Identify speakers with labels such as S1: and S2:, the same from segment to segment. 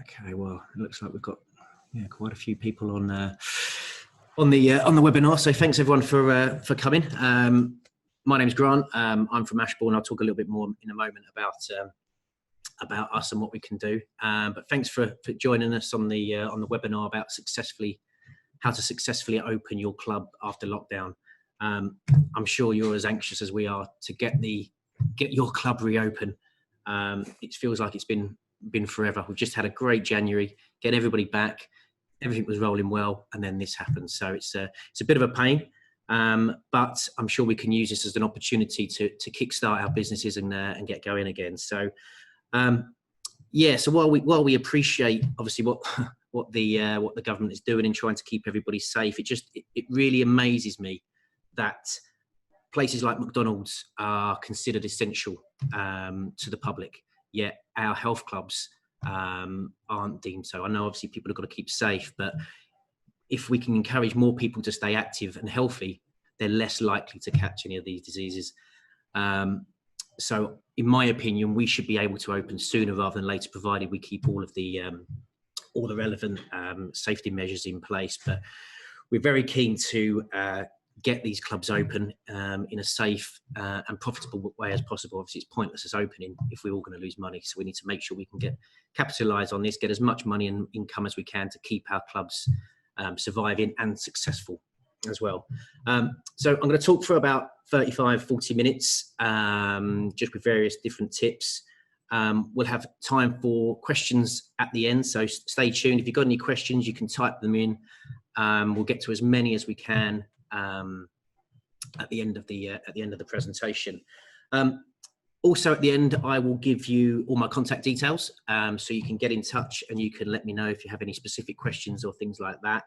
S1: Okay, well, it looks like we've got quite a few people on the webinar. So thanks everyone for coming. My name's Grant. I'm from Ashbourne. I'll talk a little bit more in a moment about us and what we can do. But thanks for joining us on the webinar about how to successfully open your club after lockdown. I'm sure you're as anxious as we are to get your club reopen. It feels like it's been forever. We've just had a great January, get everybody back, everything was rolling well, and then this happened. So it's a bit of a pain, but I'm sure we can use this as an opportunity to kickstart our businesses and get going again. So so while we appreciate obviously what the government is doing in trying to keep everybody safe, it really amazes me that places like McDonald's are considered essential to the public, yet our health clubs aren't deemed so. I know obviously people have got to keep safe, but if we can encourage more people to stay active and healthy, they're less likely to catch any of these diseases. So in my opinion, we should be able to open sooner rather than later, provided we keep all the relevant safety measures in place. But we're very keen to get these clubs open in a safe and profitable way as possible. Obviously, it's pointless as opening if we're all going to lose money. So we need to make sure we can capitalise on this, get as much money and income as we can to keep our clubs surviving and successful as well. So I'm going to talk for about 40 minutes, just with various different tips. We'll have time for questions at the end, so stay tuned. If you've got any questions, you can type them in. We'll get to as many as we can at the end of the presentation. Also at the end, I will give you all my contact details, so you can get in touch and you can let me know if you have any specific questions or things like that.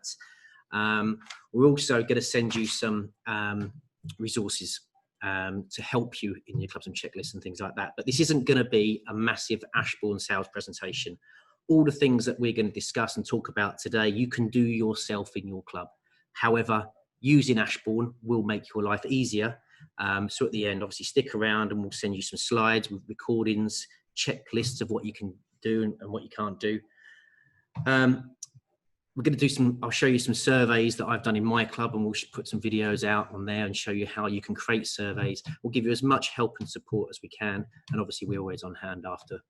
S1: We're also going to send you some resources to help you in your clubs and checklists and things like that. But this isn't going to be a massive Ashbourne sales presentation. All the things that we're going to discuss and talk about today, you can do yourself in your club. However, using Ashbourne will make your life easier. So at the end, obviously stick around and we'll send you some slides with recordings, checklists of what you can do and what you can't do. We're going to do I'll show you some surveys that I've done in my club, and we'll put some videos out on there and show you how you can create surveys. We'll give you as much help and support as we can. And obviously we're always on hand after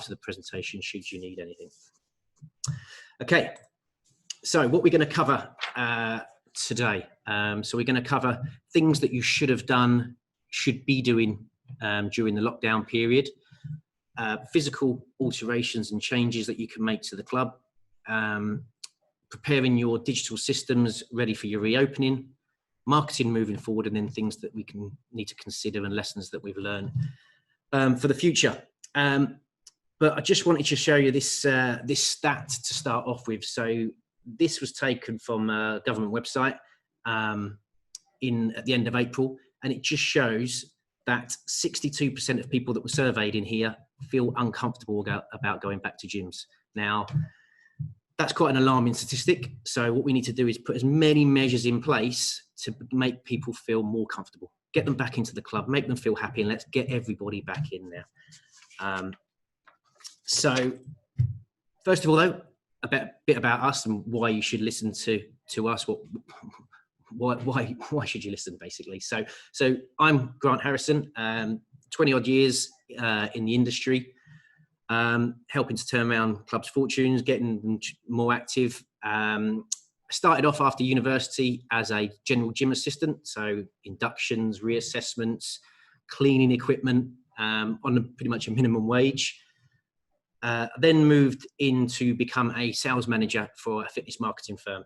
S1: the presentation, should you need anything. Okay, so what we're going to cover today. So we're going to cover things that you should be doing during the lockdown period, physical alterations and changes that you can make to the club, preparing your digital systems ready for your reopening, marketing moving forward, and then things that we need to consider and lessons that we've learned for the future. But I just wanted to show you this stat to start off with. So this was taken from a government website at the end of April, and it just shows that 62% of people that were surveyed in here feel uncomfortable about going back to gyms. Now, that's quite an alarming statistic. So what we need to do is put as many measures in place to make people feel more comfortable, get them back into the club, make them feel happy, and let's get everybody back in there. So first of all, though, a bit about us and why you should listen to us. Why should you listen, basically? So I'm Grant Harrison, 20 odd years in the industry, helping to turn around clubs' fortunes, getting them more active. I started off after university as a general gym assistant, so inductions, reassessments, cleaning equipment on pretty much a minimum wage. Then moved in to become a sales manager for a fitness marketing firm.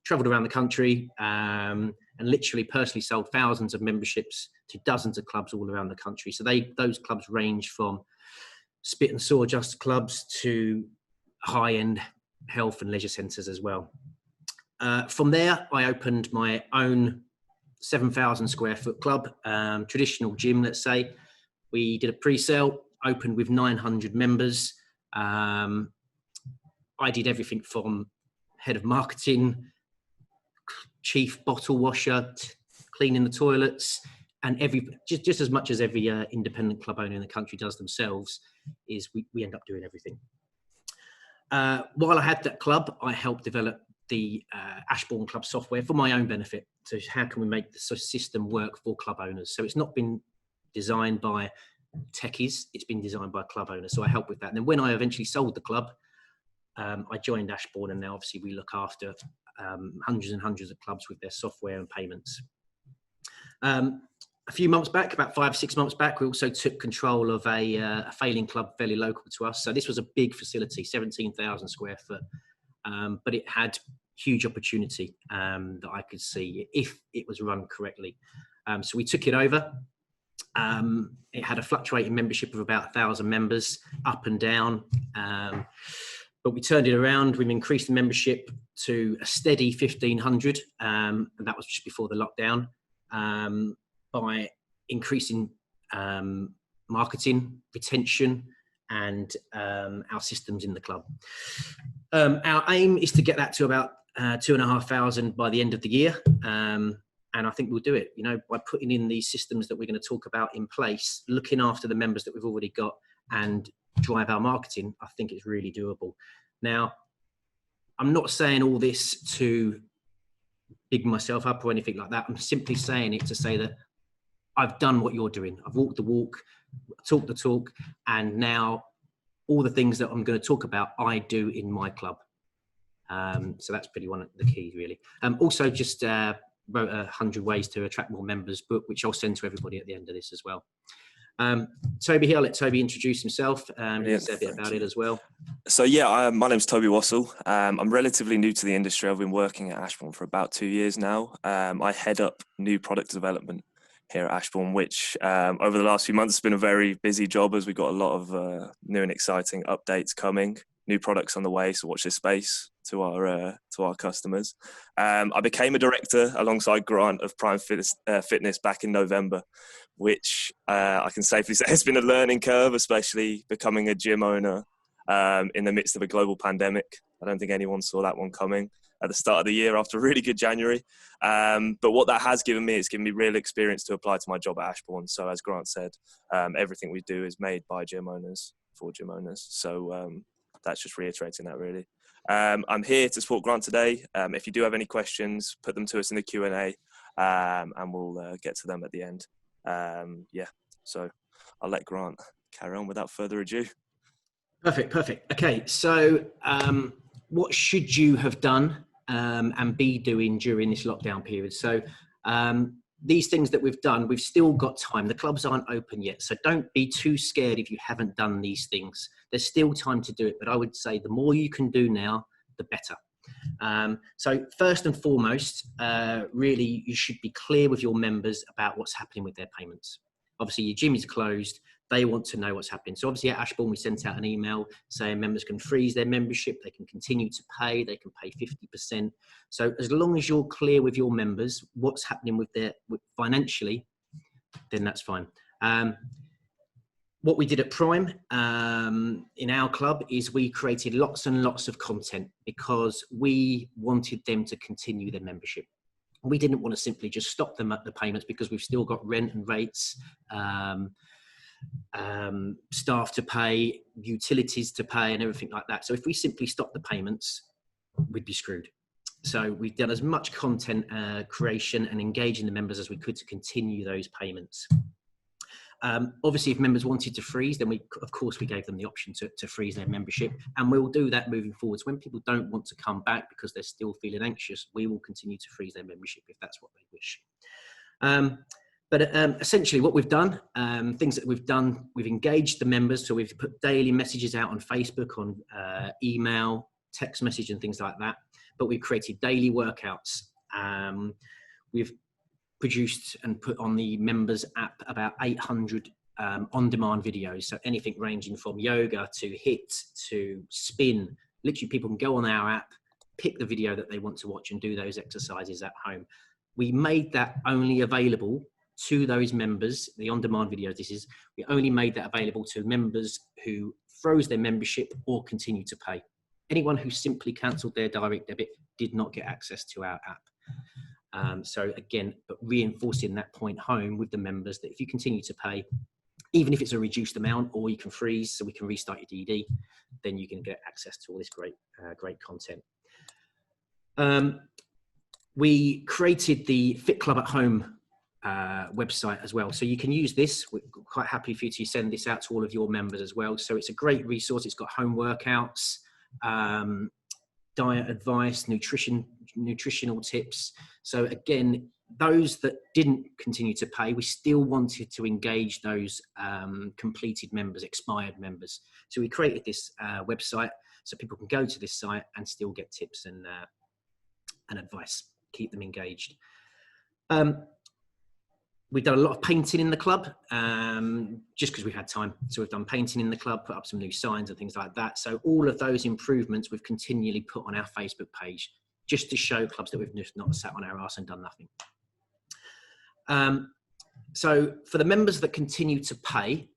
S1: Travelled around the country and literally personally sold thousands of memberships to dozens of clubs all around the country. So those clubs range from spit and sawdust clubs to high-end health and leisure centres as well. From there, I opened my own 7,000 square foot club, traditional gym, let's say. We did a pre-sale, opened with 900 members. I did everything from head of marketing, chief bottle washer, cleaning the toilets, and just as much as every independent club owner in the country does themselves, is we end up doing everything. While I had that club, I helped develop the Ashbourne Club software for my own benefit. So how can we make the system work for club owners? So it's not been designed by techies, it's been designed by club owners. So I helped with that. And then when I eventually sold the club, I joined Ashbourne, and now obviously we look after hundreds and hundreds of clubs with their software and payments. A few months back, about 5 or 6 months back, we also took control of a failing club fairly local to us. So this was a big facility, 17,000 square foot, but it had huge opportunity that I could see if it was run correctly. So we took it over. It had a fluctuating membership of about 1,000 members, up and down. But we turned it around. We've increased the membership to a steady 1,500, and that was just before the lockdown, by increasing marketing, retention, and our systems in the club. Our aim is to get that to about 2,500 by the end of the year. And I think we'll do it, you know, by putting in these systems that we're going to talk about in place, looking after the members that we've already got, and drive our marketing. I think it's really doable. Now, I'm not saying all this to big myself up or anything like that. I'm simply saying it to say that I've done what you're doing. I've walked the walk, talked the talk, and now all the things that I'm going to talk about, I do in my club. So that's pretty one of the keys, really. Also, just wrote 100 Ways to Attract More Members book, which I'll send to everybody at the end of this as well. Toby here, I'll let Toby introduce himself. He'll say a bit about it as well.
S2: So yeah, my name's Toby Wassell. I'm relatively new to the industry. I've been working at Ashbourne for about 2 years now. I head up new product development here at Ashbourne, which over the last few months has been a very busy job, as we've got a lot of new and exciting updates coming, new products on the way. So watch this space to our customers. I became a director alongside Grant of Prime Fitness back in November, which I can safely say has been a learning curve, especially becoming a gym owner in the midst of a global pandemic. I don't think anyone saw that one coming at the start of the year after a really good January. But what that has given me, it's given me real experience to apply to my job at Ashbourne. So as Grant said, everything we do is made by gym owners for gym owners. So that's just reiterating that, really. I'm here to support Grant today. If you do have any questions, put them to us in the Q&A, and we'll get to them at the end. Yeah, so I'll let Grant carry on without further ado.
S1: Perfect. Okay, so what should you have done and be doing during this lockdown period? So these things that we've done, we've still got time. The clubs aren't open yet, so don't be too scared if you haven't done these things. There's still time to do it, but I would say the more you can do now, the better. So first and foremost, really, you should be clear with your members about what's happening with their payments. Obviously, your gym is closed. They want to know what's happening. So obviously at Ashbourne, we sent out an email saying members can freeze their membership. They can continue to pay. They can pay 50%. So as long as you're clear with your members what's happening with financially, then that's fine. What we did at Prime in our club is we created lots and lots of content because we wanted them to continue their membership. We didn't want to simply just stop them at the payments because we've still got rent and rates, staff to pay, utilities to pay, and everything like that. So if we simply stop the payments, we'd be screwed. So we've done as much content creation and engaging the members as we could to continue those payments. Obviously, if members wanted to freeze, then of course we gave them the option to freeze their membership, and we'll do that moving forwards. When people don't want to come back because they're still feeling anxious, we will continue to freeze their membership if that's what they wish. But essentially what we've done, things that we've done, we've engaged the members. So we've put daily messages out on Facebook, on email, text message and things like that. But we've created daily workouts. We've produced and put on the members app about 800 on-demand videos. So anything ranging from yoga to HIIT to spin. Literally people can go on our app, pick the video that they want to watch and do those exercises at home. We made that only available to those members, the on-demand videos we only made that available to members who froze their membership or continue to pay. Anyone who simply cancelled their direct debit did not get access to our app. So again, but reinforcing that point home with the members that if you continue to pay, even if it's a reduced amount, or you can freeze so we can restart your DD, then you can get access to all this great content. We created the Fit Club at Home website as well. So you can use this. We're quite happy for you to send this out to all of your members as well. So it's a great resource. It's got home workouts, diet advice, nutritional tips. So again, those that didn't continue to pay, we still wanted to engage those completed members, expired members. So we created this website so people can go to this site and still get tips and advice, keep them engaged. We've done a lot of painting in the club, just because we've had time. So we've done painting in the club, put up some new signs and things like that. So all of those improvements we've continually put on our Facebook page, just to show clubs that we've just not sat on our arse and done nothing. So for the members that continue to pay,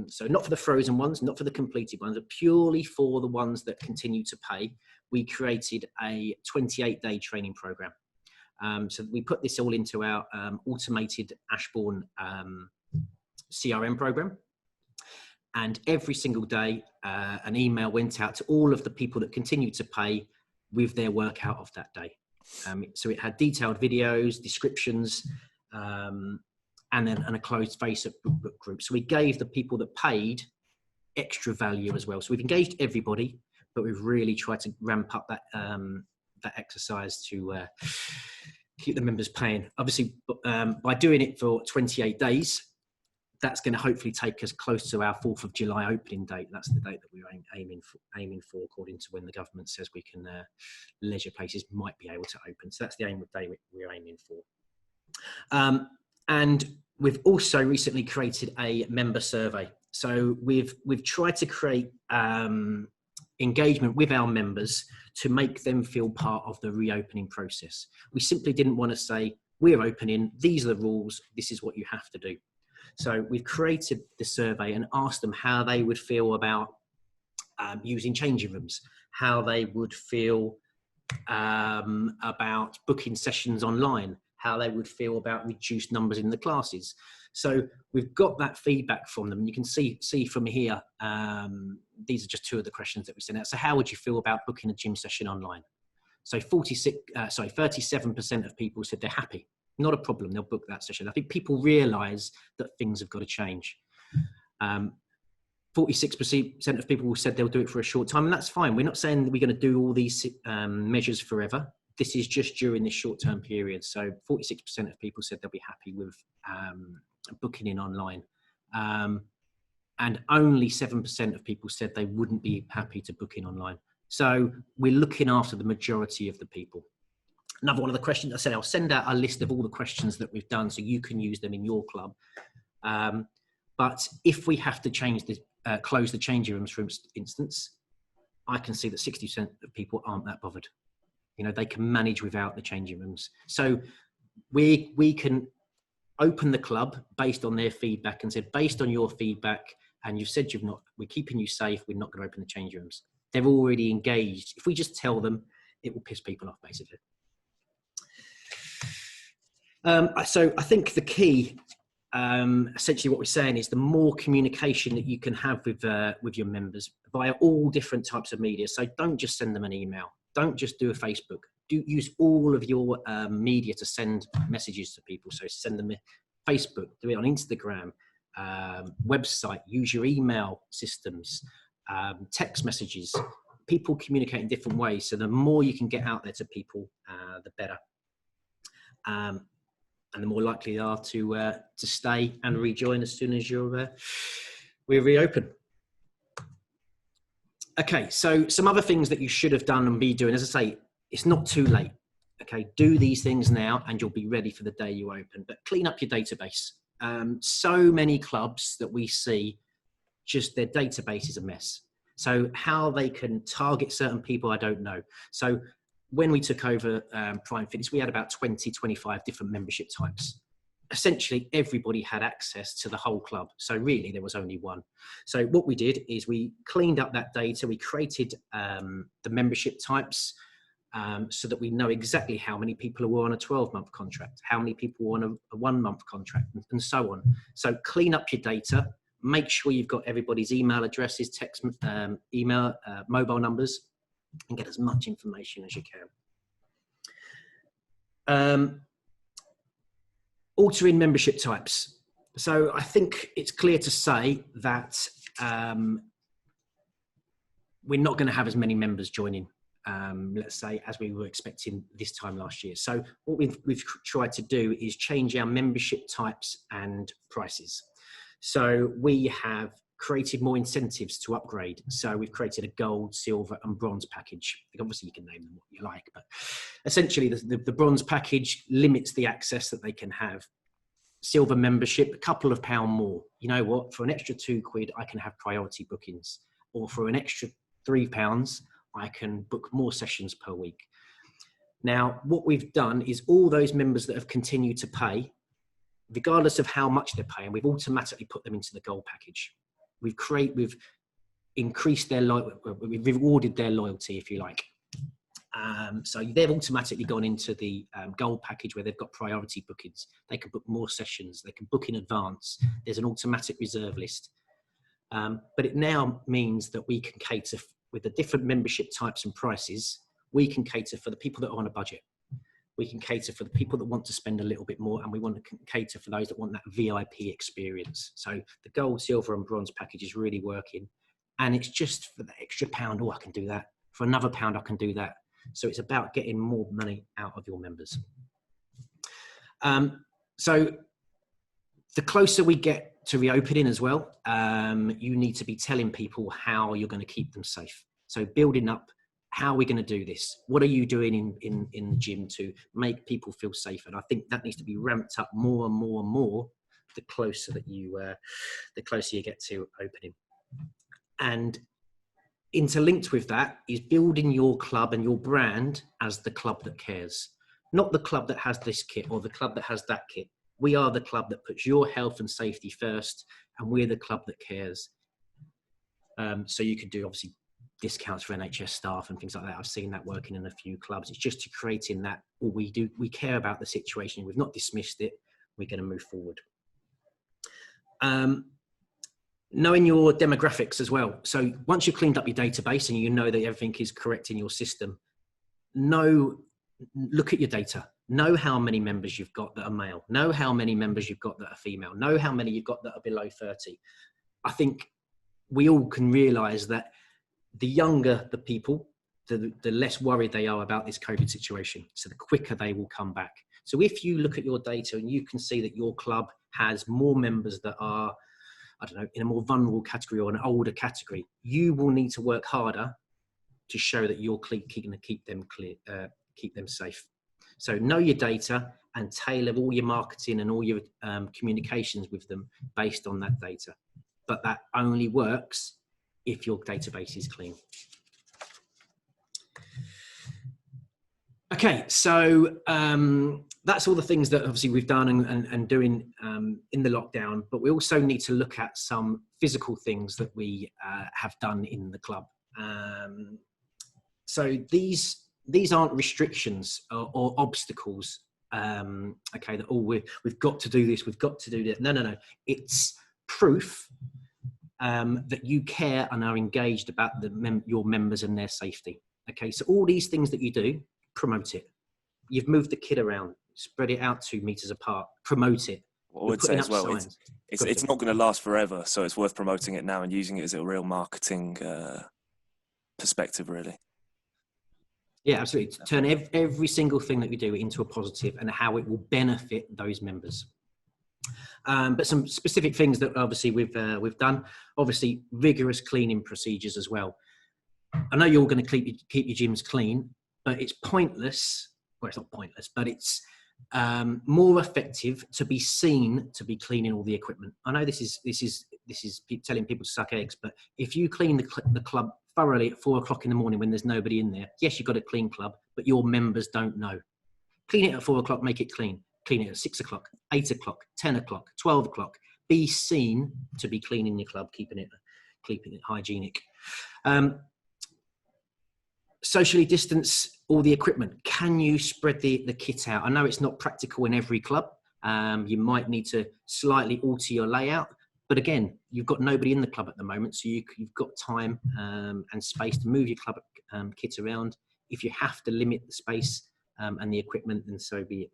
S1: so not for the frozen ones, not for the completed ones, but purely for the ones that continue to pay, we created a 28-day training program. So we put this all into our automated Ashbourne CRM program. And every single day, an email went out to all of the people that continued to pay with their workout of that day. So it had detailed videos, descriptions, and a closed Facebook group. So we gave the people that paid extra value as well. So we've engaged everybody, but we've really tried to ramp up that exercise to keep the members paying. Obviously, by doing it for 28 days, that's going to hopefully take us close to our 4th of July opening date. That's the date that we're aiming for, according to when the government says we can, leisure places might be able to open. So that's the aim of day we're aiming for. And we've also recently created a member survey. So we've tried to create engagement with our members to make them feel part of the reopening process. We simply didn't want to say, we're opening, these are the rules, this is what you have to do. So we've created the survey and asked them how they would feel about using changing rooms, how they would feel about booking sessions online, how they would feel about reduced numbers in the classes. So we've got that feedback from them. You can see from here, these are just two of the questions that we sent out. So how would you feel about booking a gym session online? So 37% of people said they're happy. Not a problem, they'll book that session. I think people realise that things have got to change. 46% of people said they'll do it for a short time, and that's fine. We're not saying that we're going to do all these measures forever. This is just during this short-term period. So 46% of people said they'll be happy with booking in online. And only 7% of people said they wouldn't be happy to book in online. So we're looking after the majority of the people. Another one of the questions, I said I'll send out a list of all the questions that we've done so you can use them in your club. But if we have to change the, close the changing rooms, for instance, I can see that 60% of people aren't that bothered. You know, they can manage without the changing rooms. So we can open the club based on their feedback and said, based on your feedback, and you've said we're keeping you safe, we're not going to open the changing rooms. They're already engaged. If we just tell them, it will piss people off, basically. So I think the key, essentially what we're saying is the more communication that you can have with your members via all different types of media. So don't just send them an email. Don't just do a Facebook. Use all of your media to send messages to people. So send them a Facebook, do it on Instagram, website, use your email systems, text messages. People communicate in different ways. So the more you can get out there to people, the better. And the more likely they are to stay and rejoin as soon as we reopen. Okay, so some other things that you should have done and be doing. As I say, it's not too late. Okay, do these things now and you'll be ready for the day you open. But clean up your database. So many clubs that we see, just their database is a mess. So how they can target certain people, I don't know. So when we took over Prime Fitness, we had about 20, 25 different membership types. Essentially, everybody had access to the whole club. So really, there was only one. So what we did is we cleaned up that data. We created the membership types so that we know exactly how many people were on a 12-month contract, how many people were on a 1-month contract, and so on. So clean up your data, Make sure you've got everybody's email addresses, text, email, mobile numbers, and get as much information as you can. Altering membership types. So I think it's clear to say that we're not going to have as many members joining, let's say, as we were expecting this time last year. So what we've tried to do is change our membership types and prices. So we have created more incentives to upgrade. So we've created a gold, silver and bronze package. Obviously you can name them what you like, but essentially the bronze package limits the access that they can have. Silver membership, a couple of pounds more. You know what? For an extra £2, I can have priority bookings, or for an extra £3, I can book more sessions per week. Now, what we've done is all those members that have continued to pay, regardless of how much they're paying, we've automatically put them into the gold package. We've increased their we've rewarded their loyalty, if you like. So they've automatically gone into the gold package where they've got priority bookings. They can book more sessions. They can book in advance. There's an automatic reserve list. But it now means that we can cater with the different membership types and prices. We can cater for the people that are on a budget. We can cater for the people that want to spend a little bit more, and we want to cater for those that want that VIP experience. So the gold, silver and bronze package is really working, and it's just for the extra pound. Oh, I can do that. For another pound, I can do that. So it's about getting more money out of your members. So the closer we get to reopening as well, you need to be telling people how you're going to keep them safe. So building up, how are we going to do this? What are you doing in the gym to make people feel safe? And I think that needs to be ramped up more and more and more the closer that you get to opening. And interlinked with that is building your club and your brand as the club that cares, not the club that has this kit or the club that has that kit. We are the club that puts your health and safety first, and we're the club that cares. So you could do obviously discounts for NHS staff and things like that. I've seen that working in a few clubs. It's just to creating that, or we care about the situation. We've not dismissed it. We're going to move forward. Knowing your demographics as well. So once you've cleaned up your database and you know that everything is correct in your system, look at your data. Know how many members you've got that are male. Know how many members you've got that are female. Know how many you've got that are below 30. I think we all can realise that the younger the people, the less worried they are about this COVID situation. So the quicker they will come back. So if you look at your data and you can see that your club has more members that are, I don't know, in a more vulnerable category or an older category, you will need to work harder to show that you're going to keep them safe. So know your data and tailor all your marketing and all your communications with them based on that data. But that only works if your database is clean. Okay, so that's all the things that obviously we've done and doing in the lockdown, but we also need to look at some physical things that we have done in the club. So these aren't restrictions or obstacles, okay, that, oh, we've got to do this, we've got to do that. No. It's proof that you care and are engaged about your members and their safety. Okay, so all these things that you do, promote it. You've moved the kid around, spread it out 2 meters apart, promote it.
S2: What I would say as well, it's not going to last forever, so it's worth promoting it now and using it as a real marketing perspective, really. Yeah, absolutely. Turn every single thing that we do into a positive and how it will benefit those members. But some specific things that obviously we've done, obviously rigorous cleaning procedures as well. I know you're going to keep your gyms clean, but it's pointless. Well, it's not pointless, but it's more effective to be seen to be cleaning all the equipment. I know this is telling people to suck eggs, but if you clean the club thoroughly at 4 o'clock in the morning when there's nobody in there, yes, you've got a clean club, but your members don't know. Clean it at 4 o'clock, make it clean. Clean it at 6 o'clock, 8 o'clock, 10 o'clock, 12 o'clock. Be seen to be cleaning your club, keeping it hygienic. Socially distance all the equipment. Can you spread the kit out? I know it's not practical in every club. You might need to slightly alter your layout,
S1: But again, you've got nobody in the club at the moment, so you've got time and space to move your club kit around. If you have to limit the space and the equipment, then so be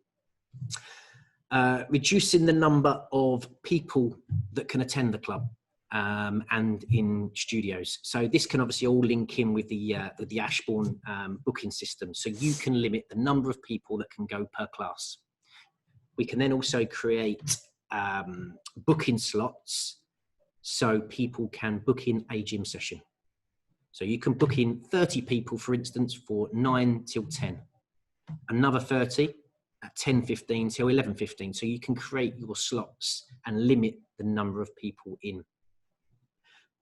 S1: it. Reducing the number of people that can attend the club and in studios. So this can obviously all link in with the Ashbourne booking system. So you can limit the number of people that can go per class. We can then also create booking slots so people can book in a gym session. So you can book in 30 people, for instance, for 9 till 10, another 30 at 10:15 till 11:15. So you can create your slots and limit the number of people in.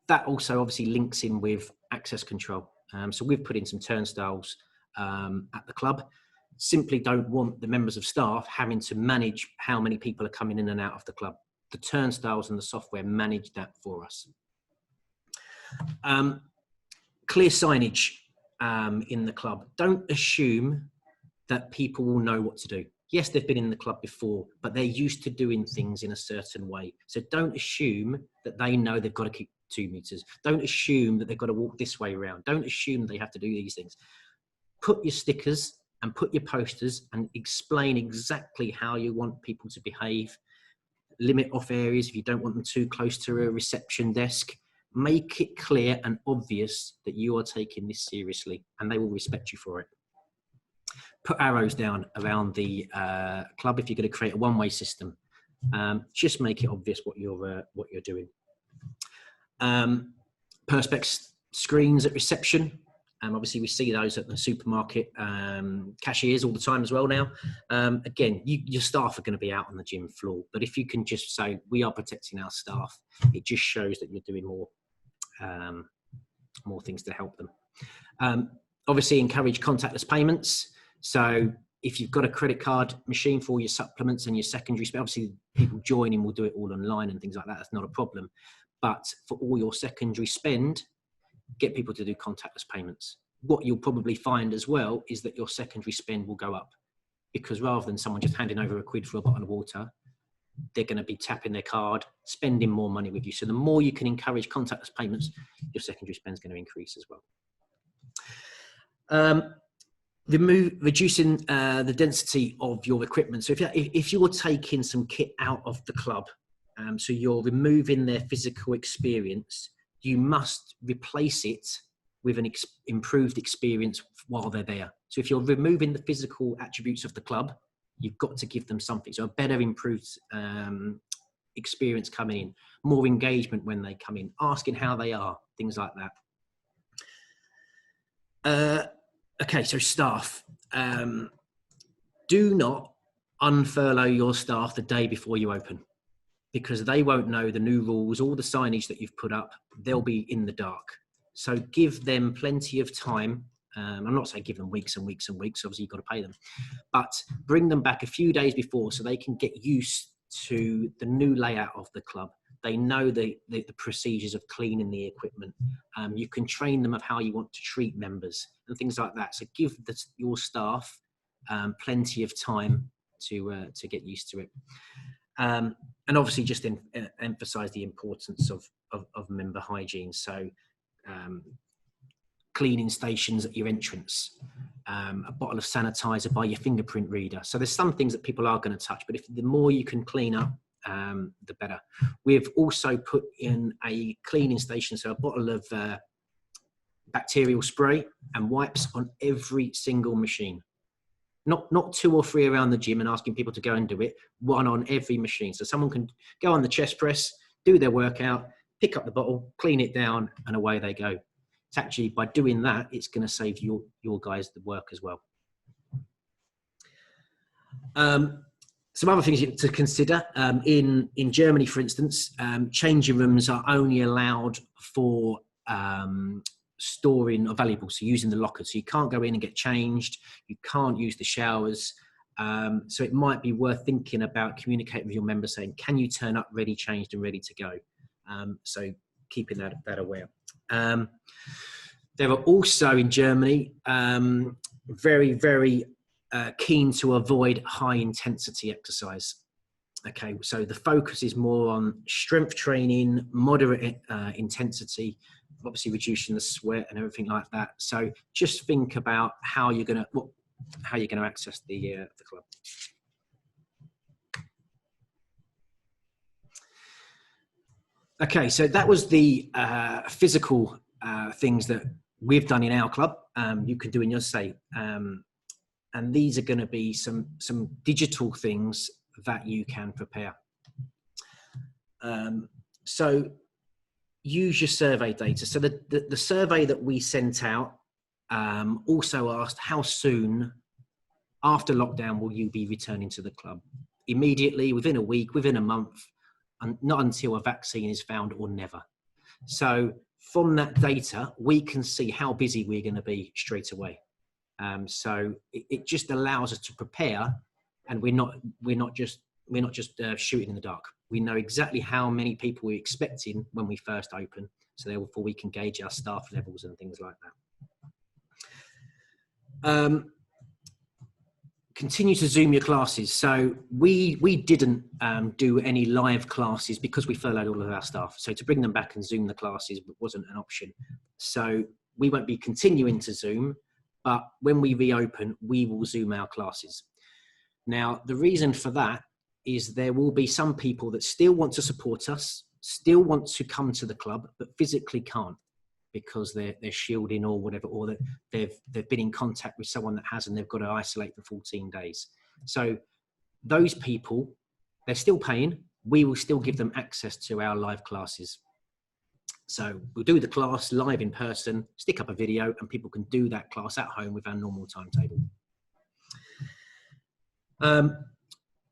S1: That also obviously links in with access control. So we've put in some turnstiles at the club. Simply don't want the members of staff having to manage how many people are coming in and out of the club. The turnstiles and the software manage that for us. Clear signage in the club. Don't assume that people will know what to do. Yes, they've been in the club before, but they're used to doing things in a certain way. So don't assume that they know they've got to keep 2 meters. Don't assume that they've got to walk this way around. Don't assume they have to do these things. Put your stickers and put your posters and explain exactly how you want people to behave. Limit off areas if you don't want them too close to a reception desk. Make it clear and obvious that you are taking this seriously, and they will respect you for it. Put arrows down around the club if you're going to create a one-way system. Just make it obvious what you're doing. Perspex screens at reception. Obviously, we see those at the supermarket cashiers all the time as well now. Again, your staff are going to be out on the gym floor, but if you can just say, we are protecting our staff, it just shows that you're doing more things to help them. Obviously, encourage contactless payments. So if you've got a credit card machine for your supplements and your secondary spend, obviously people joining will do it all online and things like that. That's not a problem. But for all your secondary spend, get people to do contactless payments. What you'll probably find as well is that your secondary spend will go up, because rather than someone just handing over £1 for a bottle of water, they're going to be tapping their card, spending more money with you. So the more you can encourage contactless payments, your secondary spend is going to increase as well. Reducing the density of your equipment. So if you're taking some kit out of the club, so you're removing their physical experience, you must replace it with an improved experience while they're there. So if you're removing the physical attributes of the club, you've got to give them something. So a better improved experience coming in, more engagement when they come in, asking how they are, things like that. Okay, so staff. Do not unfurlough your staff the day before you open, because they won't know the new rules, all the signage that you've put up. They'll be in the dark. So give them plenty of time. I'm not saying give them weeks and weeks and weeks, obviously you've got to pay them, but bring them back a few days before so they can get used to the new layout of the club. They know the procedures of cleaning the equipment. You can train them of how you want to treat members and things like that. So give your staff plenty of time to get used to it. And obviously just emphasize the importance of member hygiene. So cleaning stations at your entrance, a bottle of sanitizer by your fingerprint reader. So there's some things that people are going to touch, but the more you can clean up, the better. We've also put in a cleaning station, so a bottle of bacterial spray and wipes on every single machine. Not 2 or 3 around the gym and asking people to go and do it, 1 on every machine. So someone can go on the chest press, do their workout, pick up the bottle, clean it down, and away they go. It's actually, by doing that, it's going to save your guys the work as well. Some other things to consider. In Germany, for instance, changing rooms are only allowed for storing of valuables, so using the lockers. So you can't go in and get changed. You can't use the showers. So it might be worth thinking about communicating with your members saying, can you turn up ready, changed and ready to go? So keeping that aware. There are also in Germany very, very keen to avoid high intensity exercise. Okay, so the focus is more on strength training, moderate intensity, obviously reducing the sweat and everything like that. So just think about how you're going to access the club. Okay, so that was the physical things that we've done in our club. You can do in your state, and these are going to be some digital things that you can prepare. So use your survey data. So the survey that we sent out also asked, how soon after lockdown will you be returning to the club? Immediately, within a week, within a month, and not until a vaccine is found, or never. So from that data, we can see how busy we're going to be straight away. So it just allows us to prepare, and we're not just shooting in the dark. We know exactly how many people we're expecting when we first open, so therefore we can gauge our staff levels and things like that. Continue to Zoom your classes. So we didn't do any live classes because we furloughed all of our staff. So to bring them back and Zoom the classes wasn't an option. So we won't be continuing to Zoom, but when we reopen, we will Zoom our classes. Now, the reason for that is there will be some people that still want to support us, still want to come to the club, but physically can't because they're shielding or whatever, or that they've been in contact with someone that has, and they've got to isolate for 14 days. So those people, they're still paying. We will still give them access to our live classes. So we'll do the class live in person, stick up a video, and people can do that class at home with our normal timetable.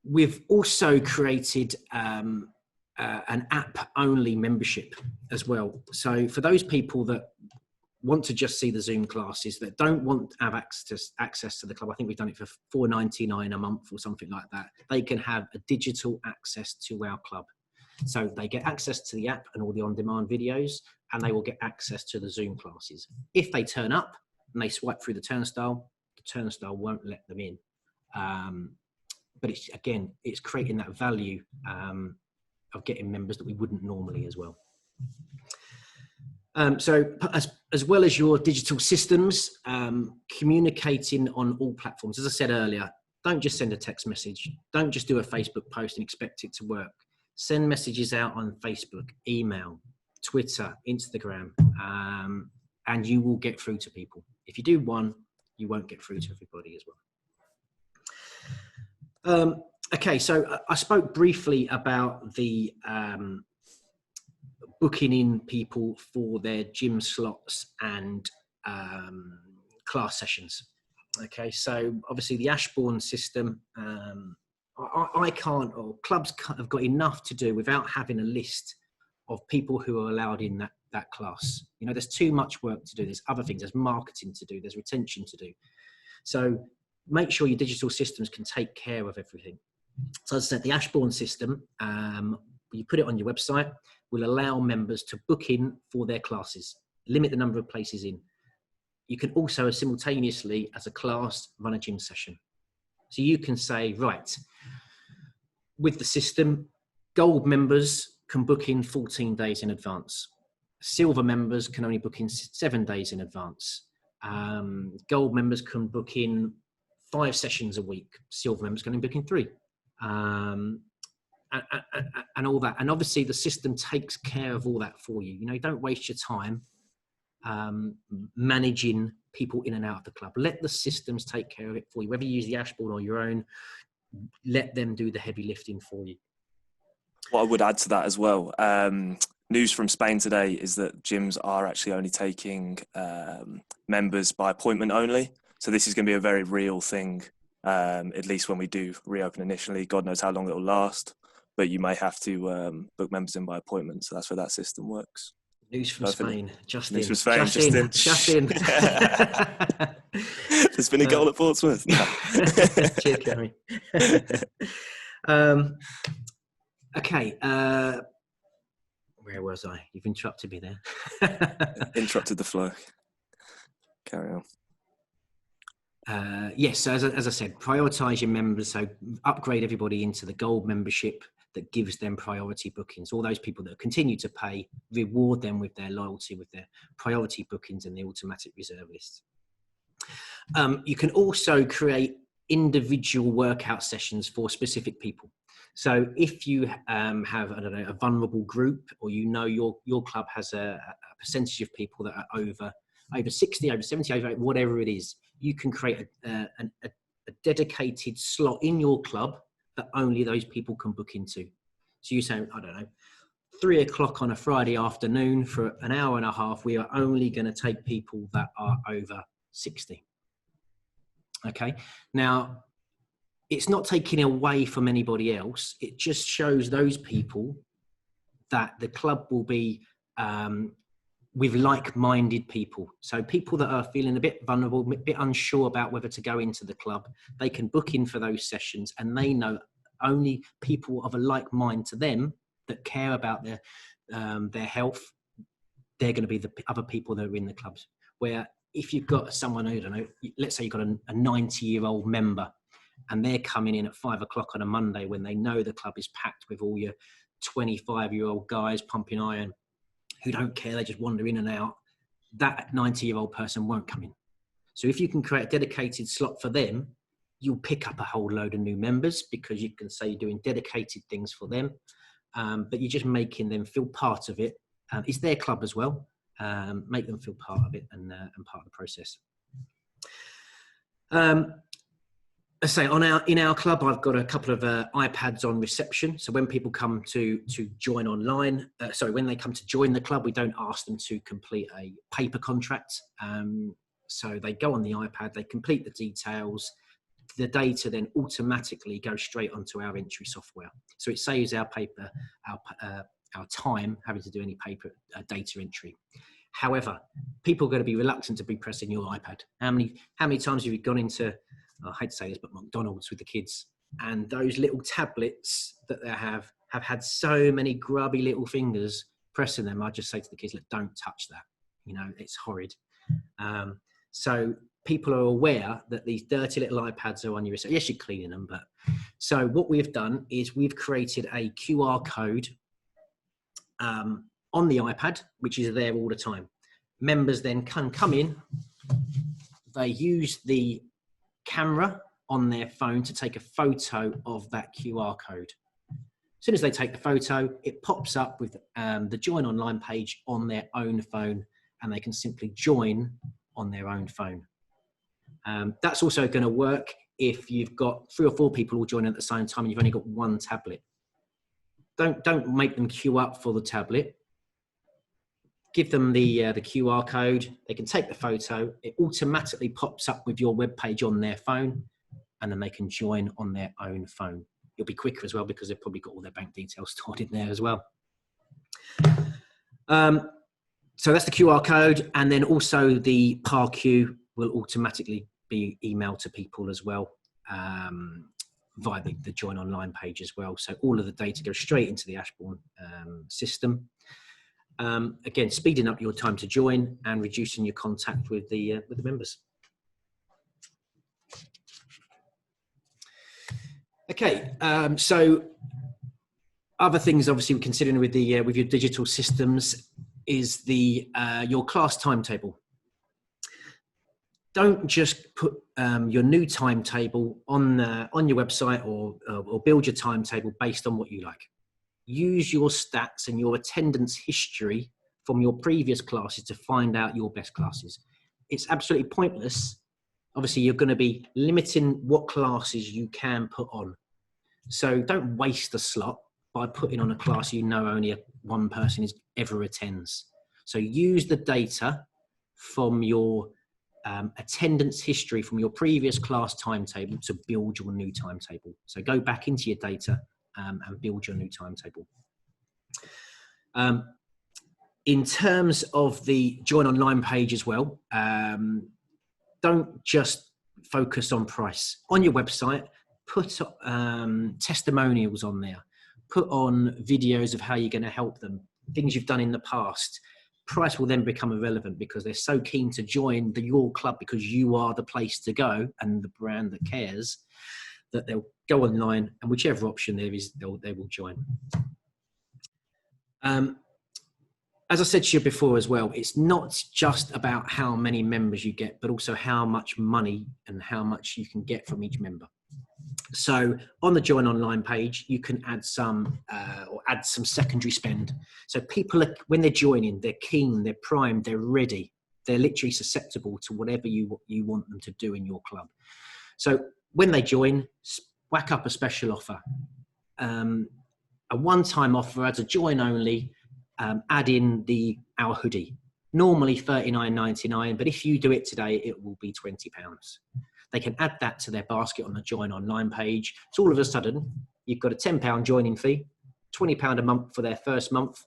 S1: We've also created an app-only membership as well. So for those people that want to just see the Zoom classes, that don't want to have access to the club, I think we've done it for $4.99 a month or something like that, they can have a digital access to our club. So they get access to the app and all the on-demand videos, and they will get access to the Zoom classes. If they turn up and they swipe through the turnstile won't let them in. But it's creating that value of getting members that we wouldn't normally as well. So as well as your digital systems, communicating on all platforms. As I said earlier, don't just send a text message. Don't just do a Facebook post and expect it to work. Send messages out on Facebook, email, Twitter, Instagram, and you will get through to people. If you do one, you won't get through to everybody as well. Okay, so I spoke briefly about the booking in people for their gym slots and class sessions. Okay, so obviously the Ashbourne system, I can't, or clubs have got enough to do without having a list of people who are allowed in that class. You know, there's too much work to do. There's other things, there's marketing to do, there's retention to do. So make sure your digital systems can take care of everything. So as I said, the Ashbourne system, you put it on your website, will allow members to book in for their classes, limit the number of places in. You can also simultaneously, as a class, run a gym session. So you can say, right, with the system, gold members can book in 14 days in advance. Silver members can only book in 7 days in advance. Gold members can book in 5 sessions a week. Silver members can only book in 3. And all that. And obviously the system takes care of all that for you. You know, don't waste your time managing people in and out of the club. Let the systems take care of it for you. Whether you use the Ashbourne or your own, let them do the heavy lifting for you.
S2: What I would add to that as well, news from Spain today is that gyms are actually only taking members by appointment only. So this is going to be a very real thing, at least when we do reopen initially. God knows how long it will last, but you may have to book members in by appointment. So that's where that system works.
S1: News from Spain, Justin.
S2: News from Spain, Justin. There's been a goal at Portsmouth. No.
S1: Cheers, Kerry. Okay, where was I? You've interrupted me there.
S2: Interrupted the flow. Carry on.
S1: Yes, so as I said, prioritise your members. So upgrade everybody into the gold membership that gives them priority bookings. All those people that continue to pay, reward them with their loyalty, with their priority bookings and the automatic reserve list. You can also create individual workout sessions for specific people. So if you have, I don't know, a vulnerable group, or your club has a percentage of people that are over 60, over 70, over whatever it is, you can create a dedicated slot in your club that only those people can book into. So you say, I don't know, 3 o'clock on a Friday afternoon for an hour and a half, we are only going to take people that are over 60. Okay. Now, it's not taking away from anybody else. It just shows those people that the club will be with like-minded people. So people that are feeling a bit vulnerable, a bit unsure about whether to go into the club, they can book in for those sessions, and they know only people of a like mind to them that care about their health. They're going to be the other people that are in the clubs. Where if you've got someone, I don't know, let's say you've got a 90-year-old member, and they're coming in at 5 o'clock on a Monday when they know the club is packed with all your 25-year-old guys pumping iron who don't care, they just wander in and out, that 90-year-old person won't come in. So if you can create a dedicated slot for them, you'll pick up a whole load of new members, because you can say you're doing dedicated things for them, but you're just making them feel part of it. It's their club as well. Make them feel part of it and part of the process. I say in our club, I've got a couple of iPads on reception. So when people come to join online, when they come to join the club, we don't ask them to complete a paper contract. So they go on the iPad, they complete the details. The data then automatically goes straight onto our entry software. So it saves our time having to do any paper data entry. However, people are going to be reluctant to be pressing your iPad. How many times have you gone into, I hate to say this, but McDonald's with the kids, and those little tablets that they have had so many grubby little fingers pressing them? I just say to the kids, look, don't touch that. You know, it's horrid. So people are aware that these dirty little iPads are on your reception. Yes, you're cleaning them, but so what we've done is we've created a QR code on the iPad, which is there all the time. Members then can come in, they use the camera on their phone to take a photo of that QR code. As soon as they take the photo, it pops up with the join online page on their own phone, and they can simply join on their own phone. That's also going to work if you've got 3 or 4 people all joining at the same time and you've only got one tablet. Don't make them queue up for the tablet. Give them the QR code. They can take the photo. It automatically pops up with your web page on their phone, and then they can join on their own phone. It'll be quicker as well, because they've probably got all their bank details stored in there as well. So that's the QR code, and then also the PAR queue will automatically be emailed to people as well, via the join online page as well. So all of the data goes straight into the Ashbourne system. Again, speeding up your time to join and reducing your contact with the members. Okay, so other things, obviously, we're considering with your digital systems is your class timetable. Don't just put your new timetable on your website or build your timetable based on what you like. Use your stats and your attendance history from your previous classes to find out your best classes. It's absolutely pointless. Obviously, you're going to be limiting what classes you can put on. So don't waste a slot by putting on a class you know only one person ever attends. So use the data from your attendance history from your previous class timetable to build your new timetable. So go back into your data and build your new timetable. In terms of the join online page as well, don't just focus on price. On your website, put testimonials on there. Put on videos of how you're going to help them, things you've done in the past. price will then become irrelevant because they're so keen to join your club because you are the place to go and the brand that cares, that they'll go online, and whichever option there is, they will join. As I said to you before as well, it's not just about how many members you get, but also how much money and how much you can get from each member. So on the join online page, you can add some secondary spend. So people are, when they're joining, they're keen, they're primed, they're ready. They're literally susceptible to whatever you want them to do in your club. So when they join, whack up a special offer, a one-time offer as a join only. Add in our hoodie, normally $39.99, but if you do it today, it will be £20. They can add that to their basket on the join online page. So all of a sudden, you've got a £10 joining fee, £20 a month for their first month,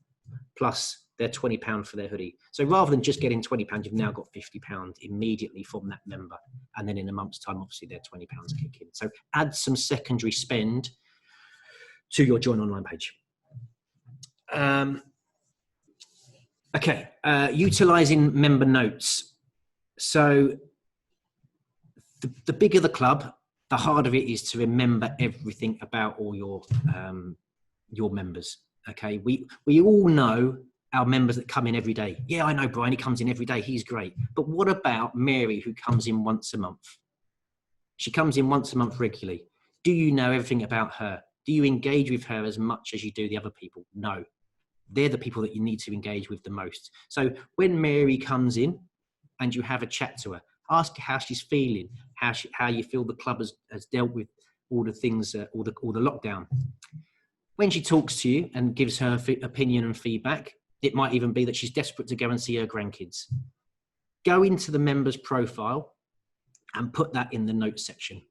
S1: plus their £20 for their hoodie. So rather than just getting £20, you've now got £50 immediately from that member. And then in a month's time, obviously their £20 kick in. So add some secondary spend to your join online page. Okay, utilising member notes. So the bigger the club, the harder it is to remember everything about all your members. Okay, we all know our members that come in every day. Yeah, I know Brian, he comes in every day, he's great. But what about Mary, who comes in once a month? She comes in once a month regularly. Do you know everything about her? Do you engage with her as much as you do the other people? No. They're the people that you need to engage with the most. So when Mary comes in and you have a chat to her, ask her how she's feeling, how you feel the club has dealt with all the things, all the lockdown. When she talks to you and gives her opinion and feedback, it might even be that she's desperate to go and see her grandkids. Go into the member's profile and put that in the notes section.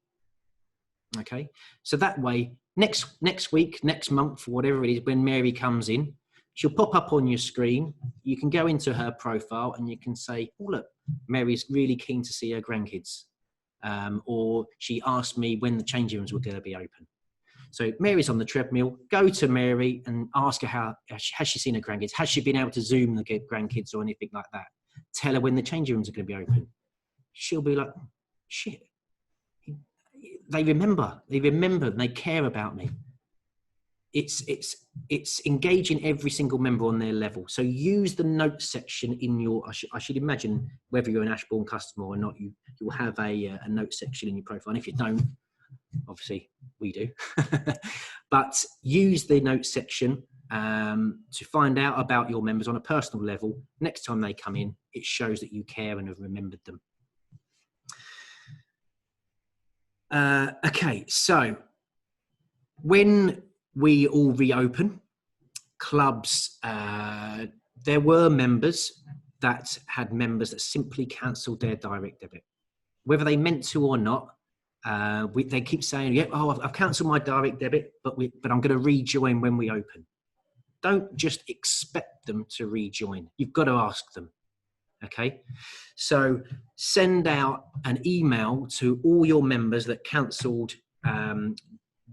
S1: Okay, so that way, next week, next month, whatever it is, when Mary comes in, she'll pop up on your screen. You can go into her profile and you can say, oh, look, Mary's really keen to see her grandkids. Or she asked me when the changing rooms were going to be open. So Mary's on the treadmill. Go to Mary and ask her has she seen her grandkids? Has she been able to Zoom the grandkids or anything like that? Tell her when the changing rooms are going to be open. She'll be like, shit. They remember and they care about me. It's engaging every single member on their level. So use the notes section in your, I should imagine whether you're an Ashbourne customer or not, you'll have a notes section in your profile. And if you don't, obviously we do, but use the notes section to find out about your members on a personal level. Next time they come in, it shows that you care and have remembered them. Okay, so when we all reopen clubs, there were members that had members that simply cancelled their direct debit, whether they meant to or not. They keep saying, "Yeah, oh, I've cancelled my direct debit, but I'm going to rejoin when we open." Don't just expect them to rejoin. You've got to ask them. Okay, so send out an email to all your members that cancelled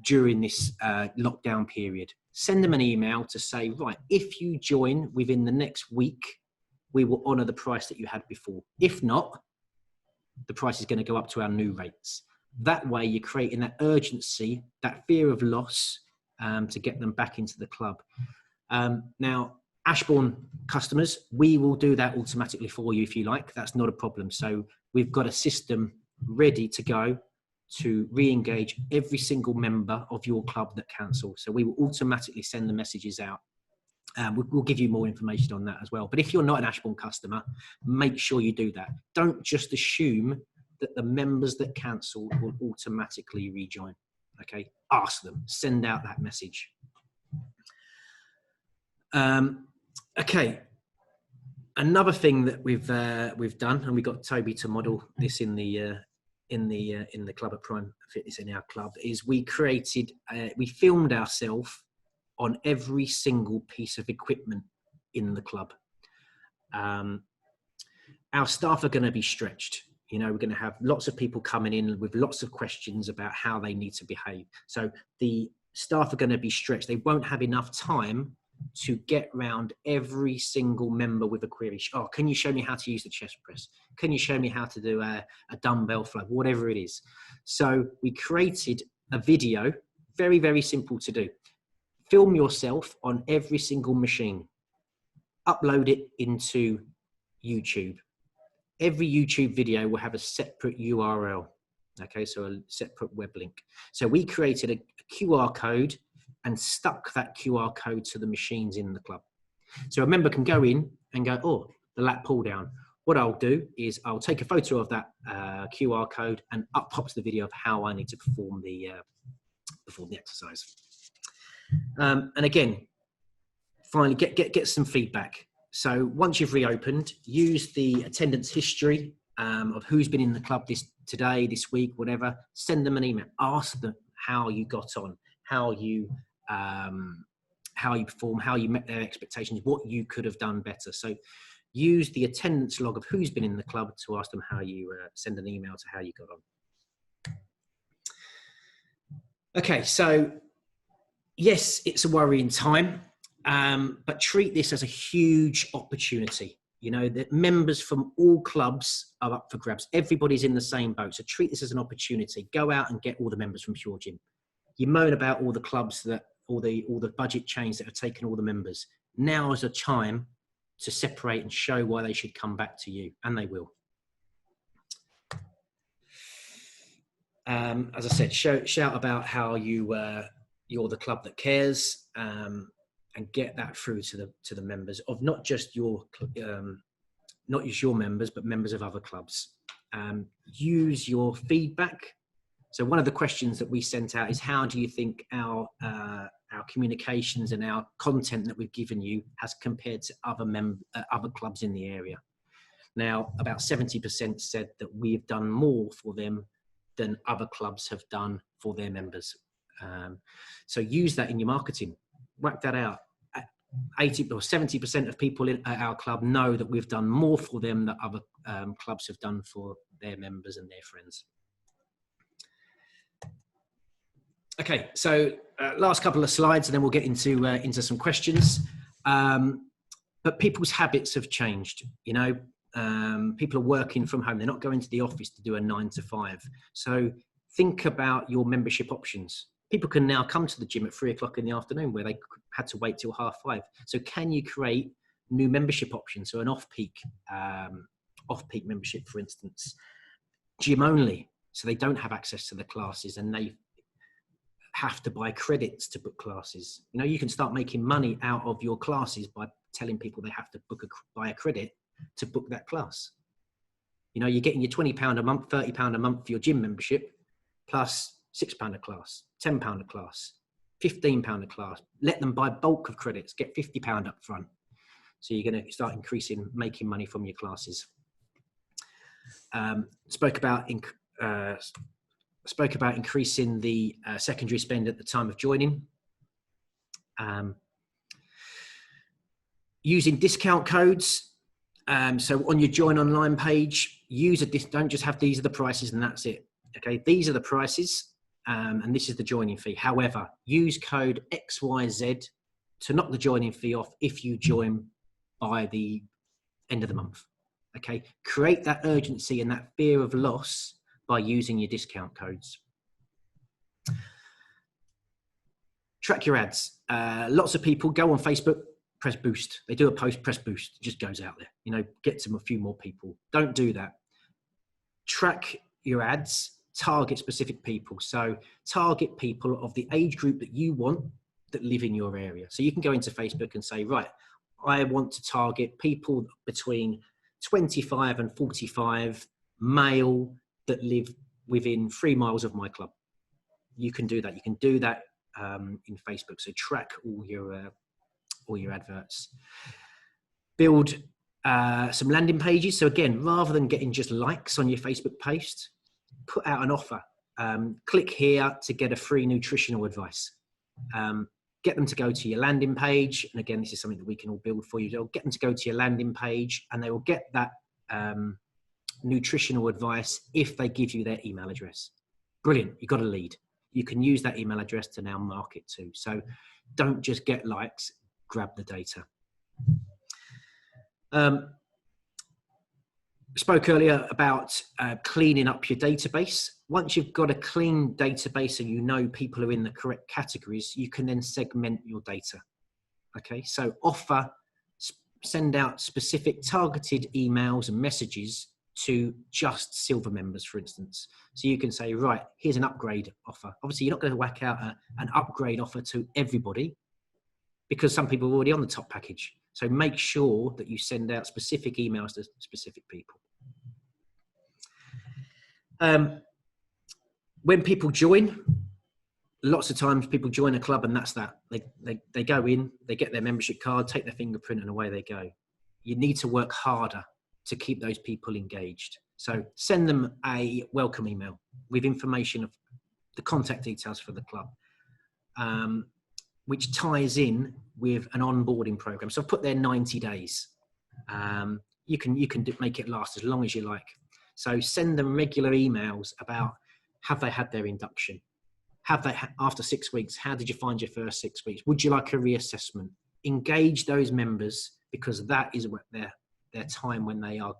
S1: during this lockdown period. Send them an email to say, right, if you join within the next week, we will honour the price that you had before. If not, the price is going to go up to our new rates. That way you're creating that urgency, that fear of loss to get them back into the club. Now, Ashbourne customers, we will do that automatically for you if you like. That's not a problem. So we've got a system ready to go to re-engage every single member of your club that cancels. So we will automatically send the messages out. We'll give you more information on that as well. But if you're not an Ashbourne customer, make sure you do that. Don't just assume that the members that cancel will automatically rejoin. Okay, ask them, send out that message. Okay, another thing that we've done, and we got Toby to model this in the club at Prime Fitness in our club, is we filmed ourselves on every single piece of equipment in the club. Our staff are going to be stretched. You know, we're going to have lots of people coming in with lots of questions about how they need to behave. So the staff are going to be stretched. They won't have enough time to get round every single member with a query. Oh, can you show me how to use the chest press? Can you show me how to do a dumbbell flow? Whatever it is. So we created a video, very, very simple to do. Film yourself on every single machine. Upload it into YouTube. Every YouTube video will have a separate URL. Okay, so a separate web link. So we created a QR code and stuck that QR code to the machines in the club. So a member can go in and go, oh, the lat pull down. What I'll do is I'll take a photo of that QR code, and up pops the video of how I need to perform the exercise. And again, finally, get some feedback. So once you've reopened, use the attendance history of who's been in the club today, this week, whatever. Send them an email. Ask them how you got on, how you perform, how you met their expectations, what you could have done better. So use the attendance log of who's been in the club to ask them how you send an email to how you got on. Okay, so yes, it's a worrying time, but treat this as a huge opportunity. You know, that members from all clubs are up for grabs. Everybody's in the same boat. So treat this as an opportunity. Go out and get all the members from Pure Gym. You moan about all the clubs all the budget chains that have taken all the members. Now is a time to separate and show why they should come back to you, and they will. As I said, shout about how you're the club that cares, and get that through to the members of not just your members, but members of other clubs. Use your feedback. So one of the questions that we sent out is, how do you think our communications and our content that we've given you has compared to other clubs in the area? Now, about 70% said that we've done more for them than other clubs have done for their members. So use that in your marketing. Whack that out. 80 or 70% of people at our club know that we've done more for them than other clubs have done for their members and their friends. Okay, so last couple of slides, and then we'll get into some questions. But people's habits have changed. You know, people are working from home. They're not going to the office to do a 9 to 5. So think about your membership options. People can now come to the gym at 3 o'clock in the afternoon where they had to wait till 5:30. So can you create new membership options? So an off-peak membership, for instance, gym only. So they don't have access to the classes and they have to buy credits to book classes. You know, you can start making money out of your classes by telling people they have to buy a credit to book that class. You know, you're getting your £20 a month, £30 a month for your gym membership, plus £6 a class, £10 a class, £15 a class. Let them buy bulk of credits, get £50 up front. So you're going to start making money from your classes. Spoke about increasing the secondary spend at the time of joining. Using discount codes. So on your join online page, don't just have these are the prices and that's it. Okay, these are the prices and this is the joining fee. However, use code XYZ to knock the joining fee off if you join by the end of the month. Okay, create that urgency and that fear of loss by using your discount codes. Track your ads. Lots of people go on Facebook, press boost. They do a post, press boost. It just goes out there. You know, get to a few more people. Don't do that. Track your ads. Target specific people. So target people of the age group that you want that live in your area. So you can go into Facebook and say, right, I want to target people between 25 and 45, male, that live within 3 miles of my club. You can do that. You can do that in Facebook. So track all your adverts. Build some landing pages. So again, rather than getting just likes on your Facebook post, put out an offer. Click here to get a free nutritional advice. Get them to go to your landing page. And again, this is something that we can all build for you. They'll get them to go to your landing page and they will get that nutritional advice if they give you their email address. Brilliant. You got a lead. You can use that email address to now market to. So don't just get likes, grab the data. Spoke earlier about cleaning up your database. Once you've got a clean database and you know people are in the correct categories, you can then segment your data. Okay, so send out specific targeted emails and messages to just silver members, for instance. So you can say, right, here's an upgrade offer. Obviously, you're not going to whack out an upgrade offer to everybody because some people are already on the top package. So make sure that you send out specific emails to specific people. When people join, lots of times people join a club and that's that. They go in, they get their membership card, take their fingerprint and away they go. You need to work harder to keep those people engaged. So send them a welcome email with information of the contact details for the club, which ties in with an onboarding program. So I've put there 90 days. You can make it last as long as you like. So send them regular emails about, have they had their induction? Have they, after 6 weeks, how did you find your first 6 weeks? Would you like a reassessment? Engage those members, because that is what their time when they are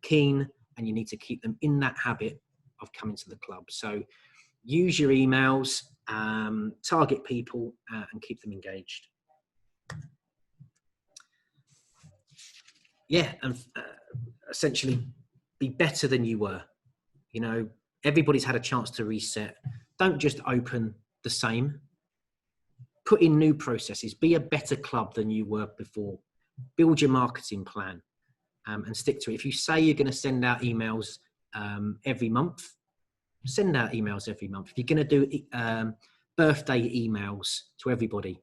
S1: keen, and you need to keep them in that habit of coming to the club. So use your emails, target people, and keep them engaged. Yeah, and essentially be better than you were. You know, everybody's had a chance to reset. Don't just open the same. Put in new processes. Be a better club than you were before. Build your marketing plan, and stick to it. If you say you're going to send out emails every month, send out emails every month. If you're going to do birthday emails to everybody,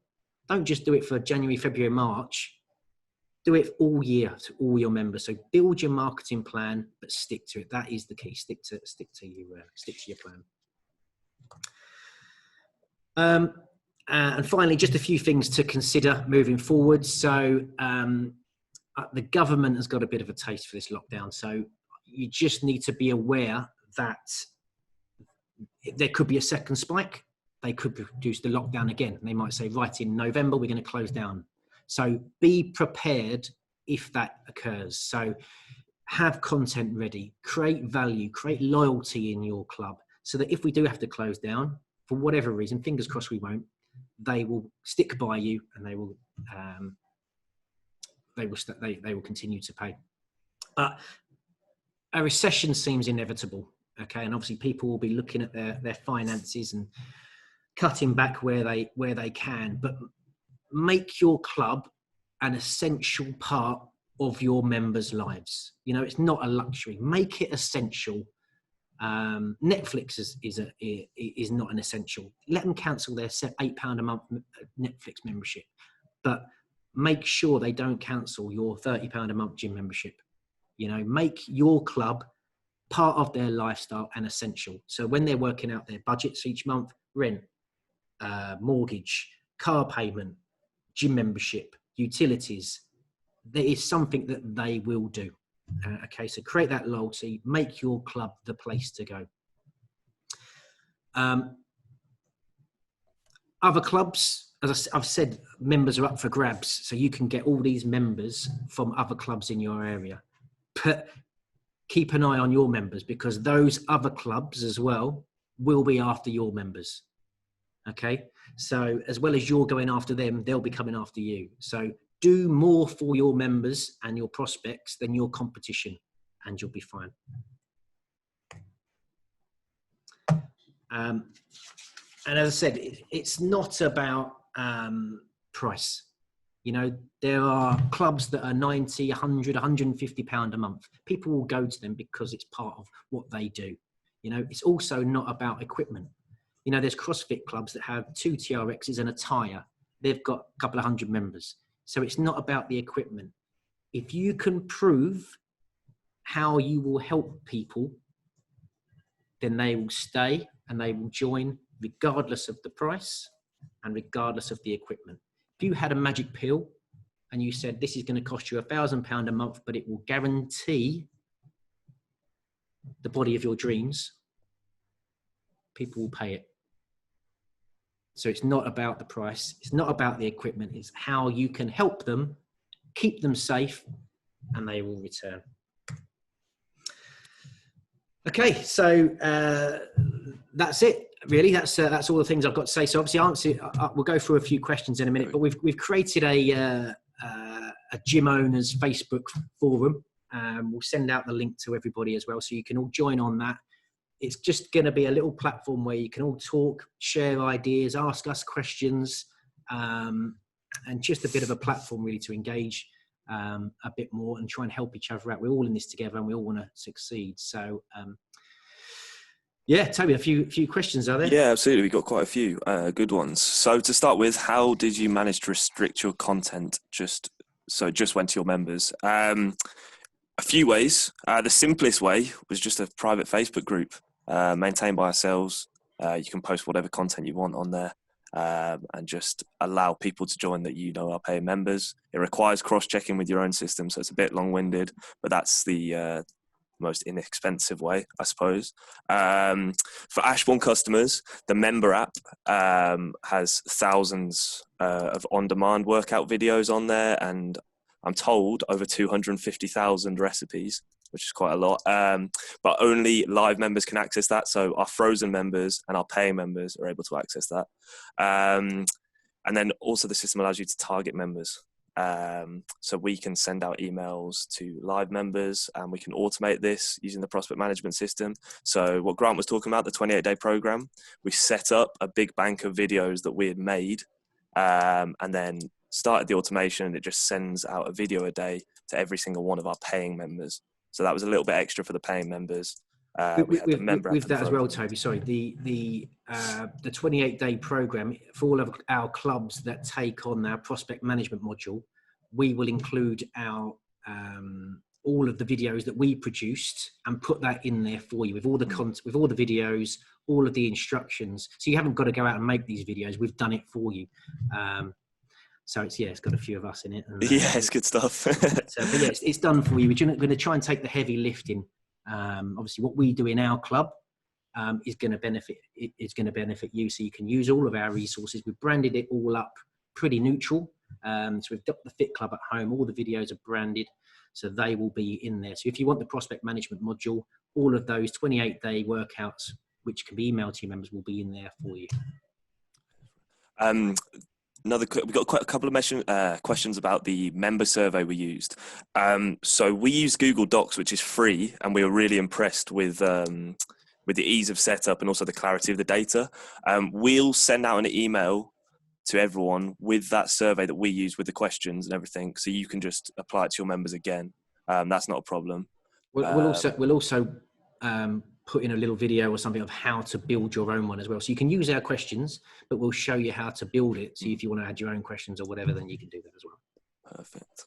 S1: don't just do it for January, February, March. Do it all year to all your members. So build your marketing plan, but stick to it. That is the key. Stick to your plan. And finally, just a few things to consider moving forward. So the government has got a bit of a taste for this lockdown. So you just need to be aware that there could be a second spike. They could produce the lockdown again. They might say, right, in November, we're going to close down. So be prepared if that occurs. So have content ready, create value, create loyalty in your club, so that if we do have to close down for whatever reason, fingers crossed we won't, they will stick by you and they will continue to pay. But a recession seems inevitable. Okay, and obviously people will be looking at their finances and cutting back where they can, but make your club an essential part of your members' lives. You know, it's not a luxury. Make it essential. Netflix is not an essential. Let them cancel their £8 a month Netflix membership, but make sure they don't cancel your £30 a month gym membership. You know, make your club part of their lifestyle and essential. So when they're working out their budgets each month, rent, mortgage, car payment, gym membership, utilities, there is something that they will do. Okay, so create that loyalty, make your club the place to go. Other clubs, as I've said, members are up for grabs, so you can get all these members from other clubs in your area. But keep an eye on your members, because those other clubs as well will be after your members. Okay, so as well as you're going after them, they'll be coming after you. So do more for your members and your prospects than your competition, and you'll be fine. And as I said, it's not about price. You know, there are clubs that are 90, 100, 150 pound a month. People will go to them because it's part of what they do. You know, it's also not about equipment. You know, there's CrossFit clubs that have 2 TRXs and a tire. They've got a couple of hundred members. So it's not about the equipment. If you can prove how you will help people, then they will stay and they will join regardless of the price and regardless of the equipment. If you had a magic pill and you said, this is going to cost you £1,000 a month, but it will guarantee the body of your dreams, people will pay it. So it's not about the price. It's not about the equipment. It's how you can help them, keep them safe, and they will return. Okay, so that's it. Really, that's all the things I've got to say. So obviously, we'll go through a few questions in a minute. But we've created a gym owners Facebook forum. We'll send out the link to everybody as well, so you can all join on that. It's just going to be a little platform where you can all talk, share ideas, ask us questions, and just a bit of a platform really to engage a bit more and try and help each other out. We're all in this together and we all want to succeed. So, yeah, Toby, a few questions are there?
S2: Yeah, absolutely. We've got quite a few good ones. So to start with, how did you manage to restrict your content just went to your members? A few ways. The simplest way was just a private Facebook group maintained by ourselves. You can post whatever content you want on there and just allow people to join that are paying members. It requires cross-checking with your own system, so it's a bit long-winded, but that's the most inexpensive way, I suppose. For Ashbourne customers, the member app has thousands of on-demand workout videos on there, and I'm told over 250,000 recipes, which is quite a lot. But only live members can access that. So our frozen members and our paying members are able to access that. And then also the system allows you to target members. So we can send out emails to live members and we can automate this using the prospect management system. So what Grant was talking about, the 28-day program, we set up a big bank of videos that we had made and then started the automation, and it just sends out a video a day to every single one of our paying members. So that was a little bit extra for the paying members.
S1: With that as well, Toby. Sorry, the 28-day program for all of our clubs that take on our prospect management module, we will include our all of the videos that we produced and put that in there for you with all the content, with all the videos, all of the instructions. So you haven't got to go out and make these videos. We've done it for you. So it's got a few of us in it. And,
S2: yeah, it's good stuff.
S1: but yeah, it's done for you. We're going to try and take the heavy lifting. Obviously, what we do in our club is going to benefit. It's going to benefit you. So you can use all of our resources. We've branded it all up pretty neutral. So we've got the Fit Club at home. All the videos are branded, so they will be in there. So if you want the prospect management module, all of those 28-day workouts, which can be emailed to your members, will be in there for you.
S2: We've got quite a couple of questions about the member survey we used. So we used Google Docs, which is free, and we were really impressed with the ease of setup and also the clarity of the data. We'll send out an email to everyone with that survey that we use with the questions and everything, so you can just apply it to your members again. That's not a problem.
S1: We'll also put in a little video or something of how to build your own one as well. So you can use our questions, but we'll show you how to build it. So if you want to add your own questions or whatever, then you can do that as well.
S2: Perfect.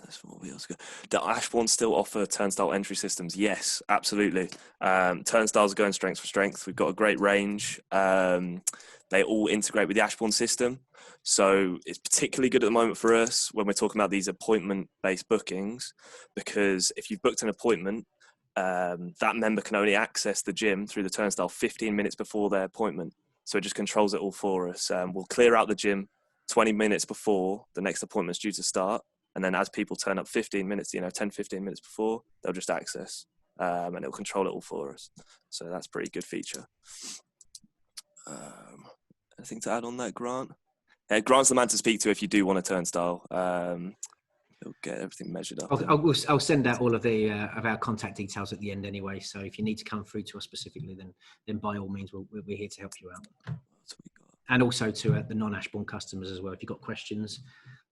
S2: That's what we also got. Do Ashbourne still offer turnstile entry systems? Yes, absolutely. Turnstiles are going strength for strength. We've got a great range. They all integrate with the Ashbourne system. So it's particularly good at the moment for us when we're talking about these appointment-based bookings, because if you've booked an appointment, that member can only access the gym through the turnstile 15 minutes before their appointment. So it just controls it all for us. We'll clear out the gym 20 minutes before the next appointment's due to start. And then as people turn up 15 minutes, 10, 15 minutes before, they'll just access and it'll control it all for us. So that's a pretty good feature. Anything to add on that, Grant? Grant's the man to speak to if you do want a turnstile. He'll get everything measured up.
S1: I'll send out all of our contact details at the end anyway. So if you need to come through to us specifically, then by all means, we're here to help you out. And also to the non-Ashbourne customers as well. If you've got questions,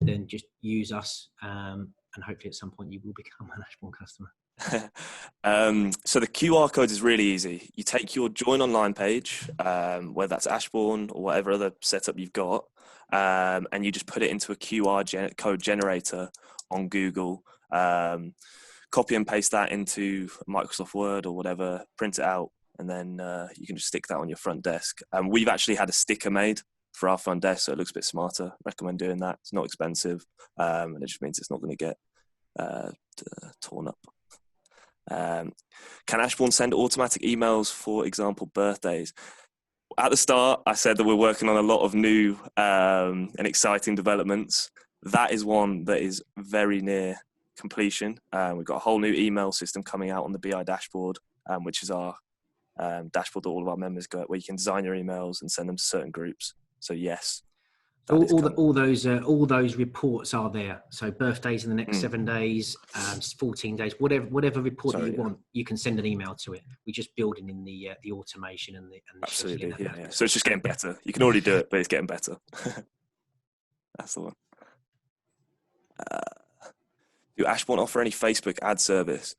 S1: then just use us, and hopefully at some point you will become an Ashbourne customer.
S2: So the QR code is really easy. You take your join online page, whether that's Ashbourne or whatever other setup you've got, and you just put it into a QR code generator on Google, copy and paste that into Microsoft Word or whatever, print it out, and then you can just stick that on your front desk. We've actually had a sticker made for our front desk, so it looks a bit smarter. Recommend doing that. It's not expensive, and it just means it's not going to get torn up. Can Ashbourne send automatic emails, for example, birthdays? at the start, I said that we're working on a lot of new and exciting developments. That is one that is very near completion. We've got a whole new email system coming out on the BI dashboard, which is our dashboard that all of our members go at, where you can design your emails and send them to certain groups. So yes,
S1: all those reports are there. So birthdays in the next 7 days, 14 days, whatever report you want, you can send an email to it. We're just building in the automation and the
S2: absolutely, yeah. So it's just getting better. You can already do it, but it's getting better. That's the one. Do Ashbourne offer any Facebook ad service?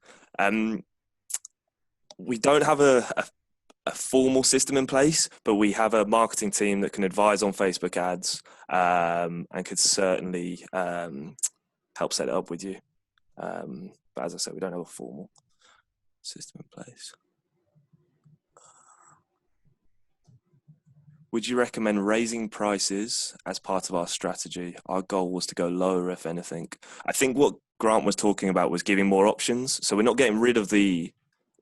S2: We don't have a formal system in place, but we have a marketing team that can advise on Facebook ads and could certainly help set it up with you. But as I said, we don't have a formal system in place. Would you recommend raising prices as part of our strategy? Our goal was to go lower, if anything. I think what Grant was talking about was giving more options. So we're not getting rid of the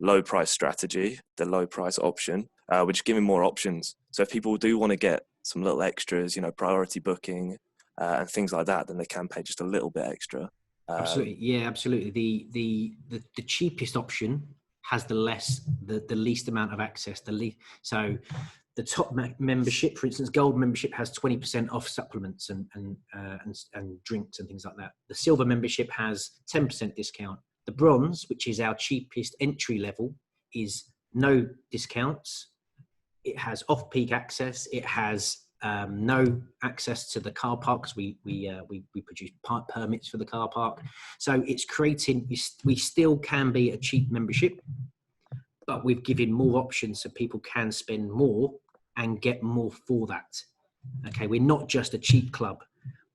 S2: low price strategy, the low price option. We're just giving more options. So if people do want to get some little extras, priority booking and things like that, then they can pay just a little bit extra.
S1: Absolutely, yeah, absolutely. The cheapest option has the least amount of access. So the top membership, for instance, gold membership has 20% off supplements and drinks and things like that. The silver membership has 10% discount. The bronze, which is our cheapest entry level, is no discounts. It has off-peak access. It has no access to the car park because we produce permits for the car park. So it's creating. We still can be a cheap membership, but we've given more options so people can spend more and get more for that. Okay, we're not just a cheap club.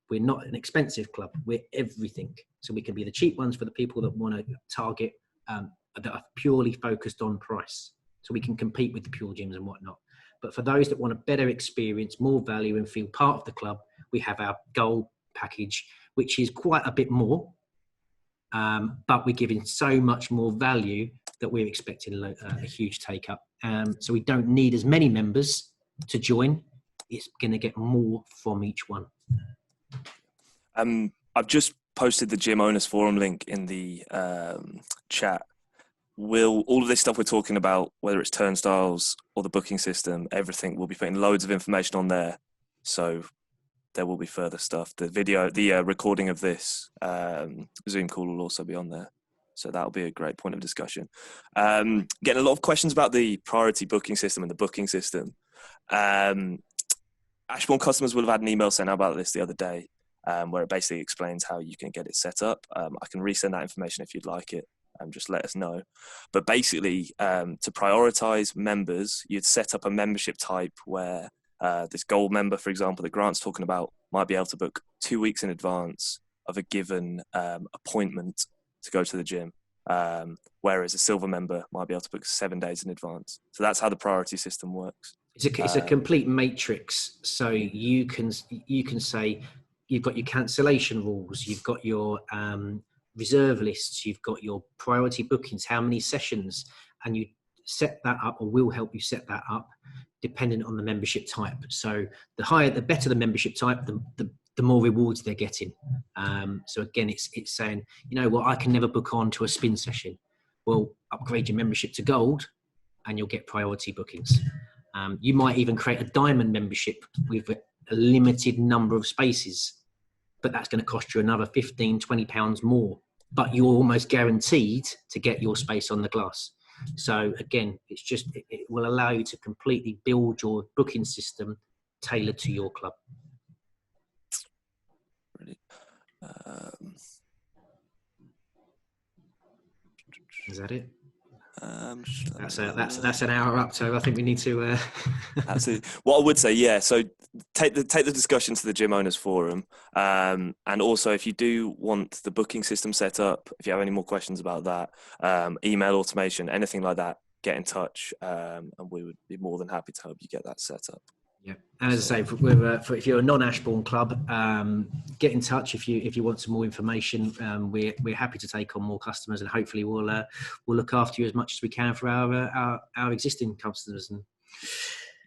S1: We're not an expensive club. We're everything. So we can be the cheap ones for the people that want to target that are purely focused on price. So we can compete with the pure gyms and whatnot. But for those that want a better experience, more value and feel part of the club, we have our gold package, which is quite a bit more. But we're giving so much more value that we're expecting a huge take up. So we don't need as many members to join. It's going to get more from each one.
S2: I've just posted the Gym Owners Forum link in the chat. Will all of this stuff we're talking about, whether it's turnstiles or the booking system, everything, we'll be putting loads of information on there. So there will be further stuff. The video, the recording of this Zoom call will also be on there. So that'll be a great point of discussion. Getting a lot of questions about the priority booking system and the booking system. Ashbourne customers will have had an email sent out about this the other day, where it basically explains how you can get it set up. I can resend that information if you'd like it. Just let us know. But basically, to prioritize members, you'd set up a membership type where this gold member, for example, that Grant's talking about, might be able to book 2 weeks in advance of a given appointment to go to the gym. Whereas a silver member might be able to book 7 days in advance. So that's how the priority system works.
S1: It's a complete matrix. So you can say you've got your cancellation rules, you've got your reserve lists, you've got your priority bookings, how many sessions, and you set that up, or we'll help you set that up depending on the membership type. So the better the membership type, the more rewards they're getting. So again, it's saying, I can never book on to a spin session. Well, upgrade your membership to gold and you'll get priority bookings. You might even create a diamond membership with a limited number of spaces, but that's going to cost you another £15-20 more, but you're almost guaranteed to get your space on the glass. So again, it will allow you to completely build your booking system tailored to your club.
S2: Really?
S1: Is that it?
S2: That's
S1: an hour up, so I think we need to.
S2: Absolutely. What I would say, yeah. So take the discussion to the Gym Owners Forum, and also if you do want the booking system set up, if you have any more questions about that, email automation, anything like that, get in touch, and we would be more than happy to help you get that set up.
S1: Yeah, and as I say, if you're a non-Ashbourne club, get in touch if you want some more information. We're happy to take on more customers, and hopefully we'll look after you as much as we can for our existing customers. And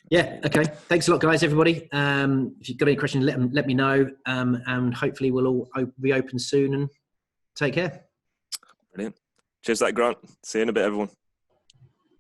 S1: Yeah. Okay. Thanks a lot, guys. Everybody. If you've got any questions, let me know. And hopefully we'll all reopen soon. And take care.
S2: Brilliant. Cheers, that Grant. See you in a bit, everyone.